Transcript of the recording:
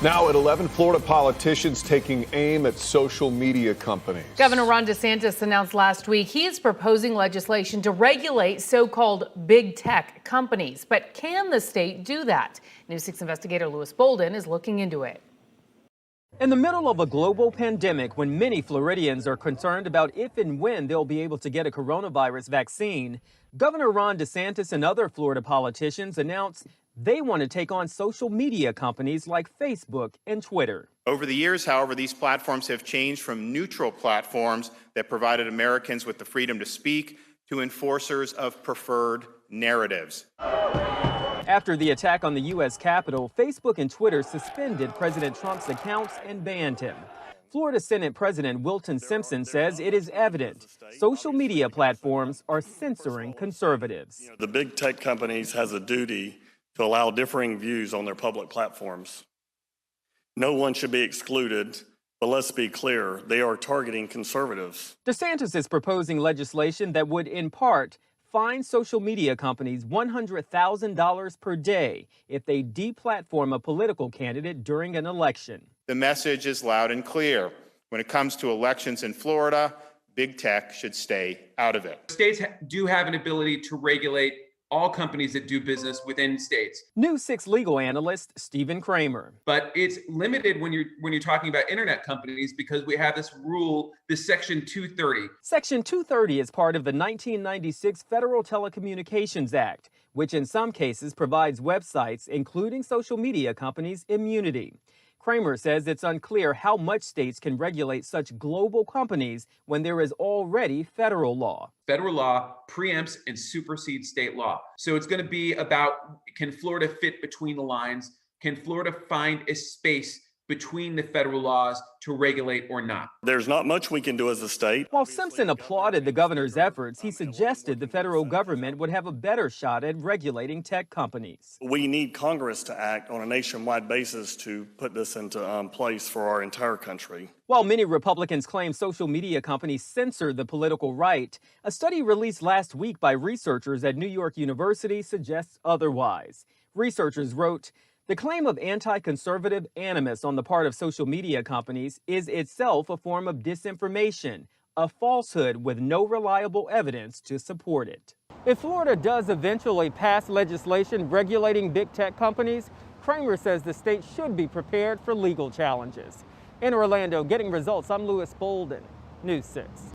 Now at 11, Florida politicians taking aim at social media companies. Governor Ron DeSantis announced last week he is proposing legislation to regulate so-called big tech companies. But can the state do that? News 6 investigator Louis Bolden is looking into it. In the middle of a global pandemic, when many Floridians are concerned about if and when they'll be able to get a coronavirus vaccine, Governor Ron DeSantis and other Florida politicians announced they want to take on social media companies like Facebook and Twitter. Over the years, however, these platforms have changed from neutral platforms that provided Americans with the freedom to speak to enforcers of preferred narratives. After the attack on the U.S. Capitol, Facebook and Twitter suspended President Trump's accounts and banned him. Florida Senate President Wilton Simpson says it is evident social media platforms are censoring conservatives. The big tech companies has a duty to allow differing views on their public platforms. No one should be excluded, but let's be clear, they are targeting conservatives. DeSantis is proposing legislation that would, in part, fine social media companies $100,000 per day if they deplatform a political candidate during an election. The message is loud and clear. When it comes to elections in Florida, big tech should stay out of it. States do have an ability to regulate all companies that do business within states. News 6 legal analyst Stephen Kramer. But it's limited when you're talking about internet companies because we have this rule, this Section 230. Section 230 is part of the 1996 Federal Telecommunications Act, which in some cases provides websites, including social media companies, immunity. Kramer says it's unclear how much states can regulate such global companies when there is already federal law. Federal law preempts and supersedes state law. So it's going to be about, can Florida fit between the lines? Can Florida find a space between the federal laws to regulate or not? There's not much we can do as a state. While Simpson applauded the governor's efforts, he suggested the federal government would have a better shot at regulating tech companies. We need Congress to act on a nationwide basis to put this into place for our entire country. While many Republicans claim social media companies censor the political right, a study released last week by researchers at New York University suggests otherwise. Researchers wrote, "The claim of anti-conservative animus on the part of social media companies is itself a form of disinformation, a falsehood with no reliable evidence to support it." If Florida does eventually pass legislation regulating big tech companies, Kramer says the state should be prepared for legal challenges. In Orlando, getting results, I'm Louis Bolden, News 6.